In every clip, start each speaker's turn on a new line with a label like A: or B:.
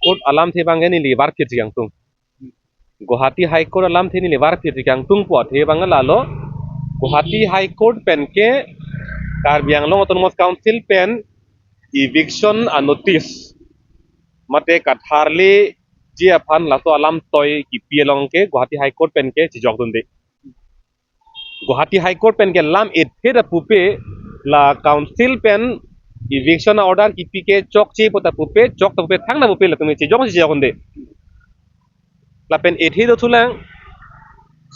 A: Court alam the bang ni libar pit yang tung Guwahati High Court alam the ni libar pit yang tung po the bang lalo Guwahati High Court pen ke Karbi Anglong Autonomous Council pen eviction a notice mate katharli ji aphan lato alam toy ki pielong ke Guwahati High Court pen ke chijok dunde Guwahati High Court pen ke lam ethe da pupe la council pen eviction order ki pike chok che pota pupe chok to pupe thang na pupe la tumi chijok chijok dunde la pen ethe do thulang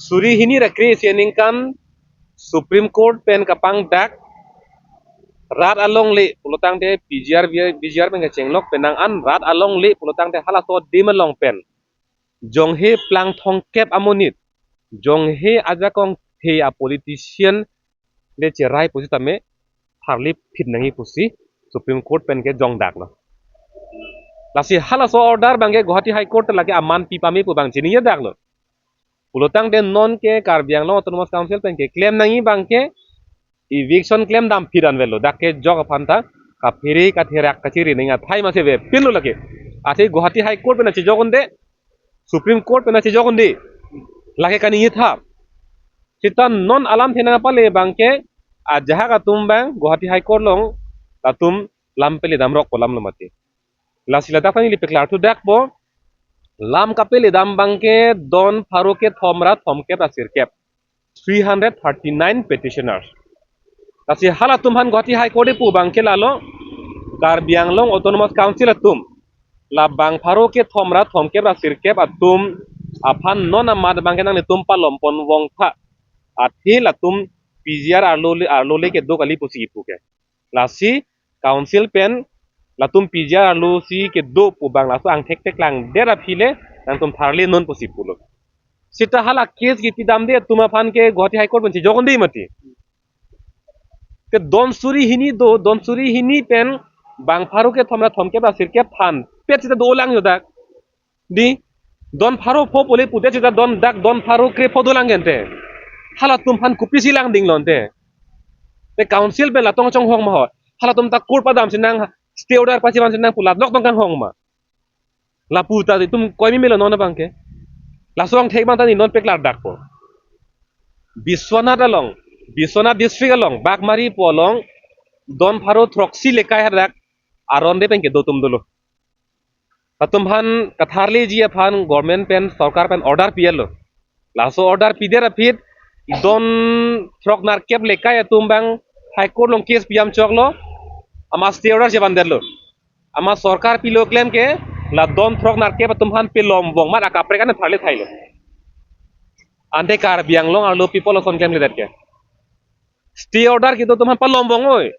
A: suri hini ra kre sening kan Supreme Court pen kapang dak rat along le pulutang de BGR pen chenglok penang an rat along le pulutang de hala to dimalong pen jong he plang thong kep amonit jong he ajakong the a politician le cherai pusi tame tharli phit nangi pusi Supreme Court pen ke jong dak lo lasi hala so order bangge Guwahati High Court lage aman pipami pu bang chini dak lo pulutang de non ke Karbi Anglong Autonomous Council pen ke claim nangi bangke eviction claim dam piran velo dakke jog phanta ka phiri ka therak ka chiri ninga thai ma sebe pilu lake ate Guwahati High Court pena chijogonde Supreme Court pena chijogonde lake kani yitha chitan non alam thena pale bangke a jaha ka tumbang Guwahati High Court long tatum lampeli damrok kolam lamati lasila dakani lipeklar tu dakbo lam kapeli dam bangke don faruke thomra thomke prasirkep 339 petitioners Kasi hala tumhan Guwahati High Court pu bangke lalo Karbi Anglong Autonomous Council atum la bang pharo ke thomra thomke ra sirke atum aphan non amad bangke nang tum palompon wong tha athi latum PGR arlole ke do kali pusi pu ke lasi council pen latum PGR arlo si ke do pu bang laso ang tek tek lang dera phile nang tum tharle non pusi pulo sita hala case ki tidam de tuma phan ke Guwahati High Court bunchi jogon dei mati ke don suri hini pen bang faru ke thomra thomke ba sirke phan pet sita do lang yodak di don faru pho pole pute sita don dak don faru kre pho do lang gente hala tum phan kupi silang ding lonte te council pe latong chong hong ma hala tum ta kur padam sinang stay order pa siwan sinang pulat nok tong kang hong ma la puta tum koi mi melo non bangke la song thek bang ta ni non peklar dak po Biswanath along Biswanath district along Bagmari polong don pharo throxi lekai hadak aronde penke do tum dolo atum han katharli ji phan government pen sarkar pen order pielo laso order pidera pit don throk nar kep lekai atum bang High Court long case piam choklo ama stay order je banderlo ama sarkar pilo claim ke la don throk nar kep atum han pilom bong mat akapre kan tharle thailo ande Karbi Anglong arlo people on claim le dat ke stay order ki to तुम palom bong oi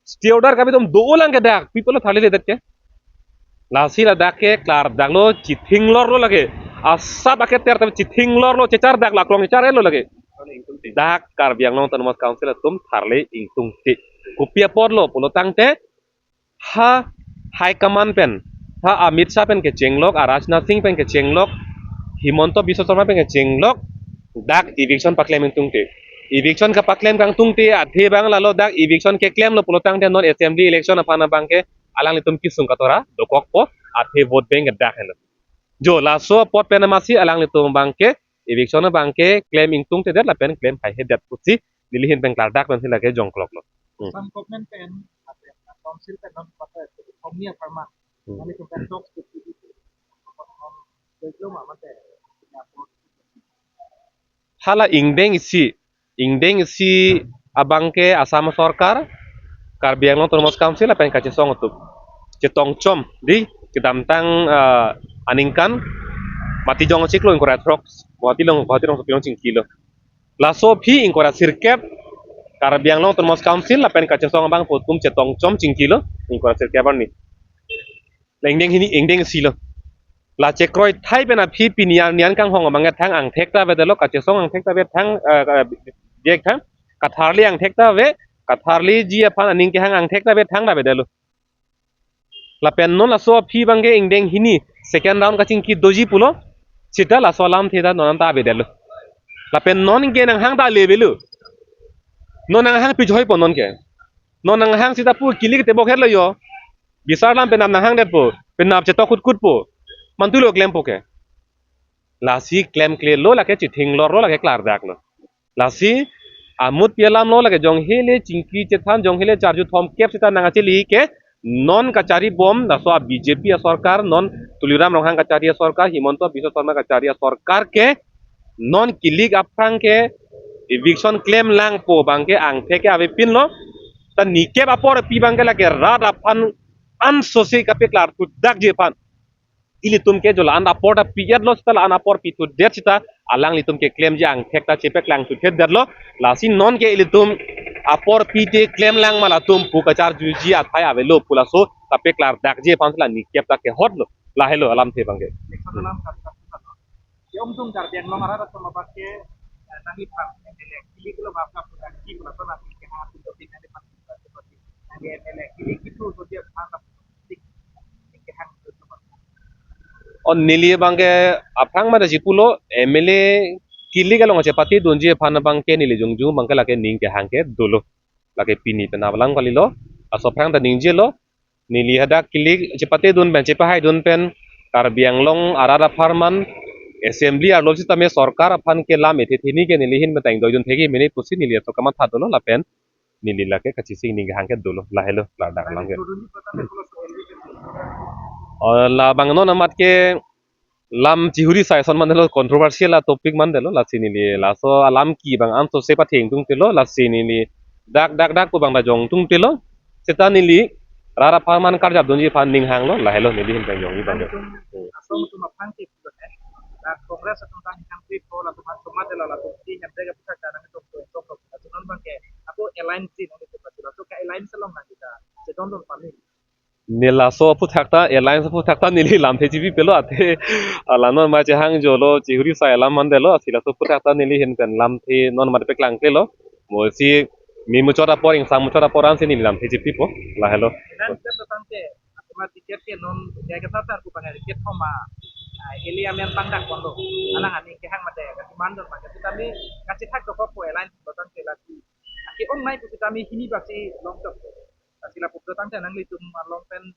A: stay order ka bi tum do lang ke dak people thali le dat ke lasi la dak ke klar dak lo chithing lor lo lage asa ba ke ter tam chithing lor lo chechar dak la klong char lo lage dak Karbi Anglong Autonomous Council tum tharle ingtung ti kupia por lo pulo tang te ha high command pen ha Amit Shah pen ke chenglok a Rajnath Singh pen ke chenglok Himonto Biswa Sarma pen ke chenglok dak eviction pa claim ingtung ti eviction ka paklem kang tungti athe bang lalo dak eviction ke claim lo pulotang te non assembly election apana bang ke alang litum kisung katora dokok po athe vote bank dak helo jo la so pot pen masi alang litum bang ke eviction bang ke claim ingtung te dat la pen claim hai hedat pusi lilihin bang klar dak pen lage jong klok lo
B: Some government pen council pen non pata omnia pharma ani to pen talks to belum amate
A: hala ingdeng isi abang ke asam sarkar Karbi Anglong Autonomous Council la pen ka chesong tu chetong chom di kedam tang aningkan mati jong chiklo ingkora trox mati long pilong ching kilo la so phi ingkora sirkep Karbi Anglong Autonomous Council la pen ka chesong bang potum chetong chom ching kilo ingkora sirkep ni la ingdeng silo la chekroi thai pena phi pinian nian kang hong manga thang ang thekta vedelo ka chesong ang thekta ve thang jek thang katharli ang thekta ve katharli ji aphan aning ke hang ang thekta ve thang da vedelo la pen non la so phi bange ingdeng hini second round ka ching ki doji pulo sita la so lam theda non ta vedelo la pen non ge nang hang da levelu non nang hang pi joi ponon ke non nang hang sita pu kilik te bok het lo yo bisar lam pen nam nang hang det pu เป็นนับจะต้องคุดปูมันตุโลเคลมโปแกลาซีเคลมเคลโลละแกจิทิงลอโรละแกคลาร์ดักโลลาซีอามุดเปียลามโลละแกจงเฮเลจิงกีเจทันจงเฮเลจาร์จุทอมเก็บสิตานังอาเจลีแกnon kacari bom da so BJP ya sarkar non tuliram rohang kacari ya sarkar himonto biswa sarma kacari ya sarkar ke non kilik aprang ke eviction claim lang po bangke ang theke ave pin lo ta nike bapor pi bangke la ke rat apan an sosi kape klar tu dak je pan ili tum ke jola an apor ta piyat lo sta an apor pi tu det sita alang li tum ke claim je ang thek ta chepek lang tu thet dat lo la sin non ke ili tum apor pi te claim lang mala tum pu kachar juji athai ave lo pula so kape klar dak je pan la nike ta ke hot lo la hello alam the bangke
B: Election dalam kata ya tung garbian long arah atau mabake nanti pak elek kili kalau bapak bukan kili kalau tuh nanti ke hati untuk nanti pak seperti nanti elek kili itu tuh dia anak ke hati itu
A: on nilie bangke aprang ma da jipulo MLA kili galong ache pati donji phana bangke nili jungju bangke lake ning ke hangke dolo lake pini pe nabalang kalilo aso prang da ningje lo nili hada kili ache pati don ben che pa hai don pen kar bianglong arara farman assembly ar lobsi tame sarkar aphan ke lam ethe thini ke nili hin betang dojon thegi mini pusi nili to kama tha dolo la pen nili lake kachi sing ning hangke dolo la helo la dak langke
B: turunnya pertama kalau soal
A: la bangno namat ke lam cihuri sai son mandelo controversial la topic mandelo la sini li la so alam ki bang am so sepa theng tung telo la sini li dak ko bang da jong tung telo seta ni li rara parman kar jab donji fan ning hang lo la hello ni hin bang jong ni bang
B: asal itu mapang sih sebenarnya nah kongres tentang country poll atau macam adalah lalu di yang mereka bisa kadang itu atau non bangke aku align sih nanti itu atau ke align selong nanti kita sedang don pamit
A: nila so puthakta airlines puthakta nili lam the jibi pelo ate alanon ma che hang jolo cihuri sai lam mandelo sila so puthakta nili hin pen lam the non ma pe klang telo mo si mi mu chora por ing sam chora poran se nili lam the jibi po la hello
B: dan kita tentang ke aku mati tiket ke non kayak kita aku panggil tiket koma Elia men pandak kondo alang ani ke hang mate ka mandor pa kita mi kasih hak ko ko airline tentang ke lagi aki online kita mi hini baksi long term sila puputang te nang litum long pen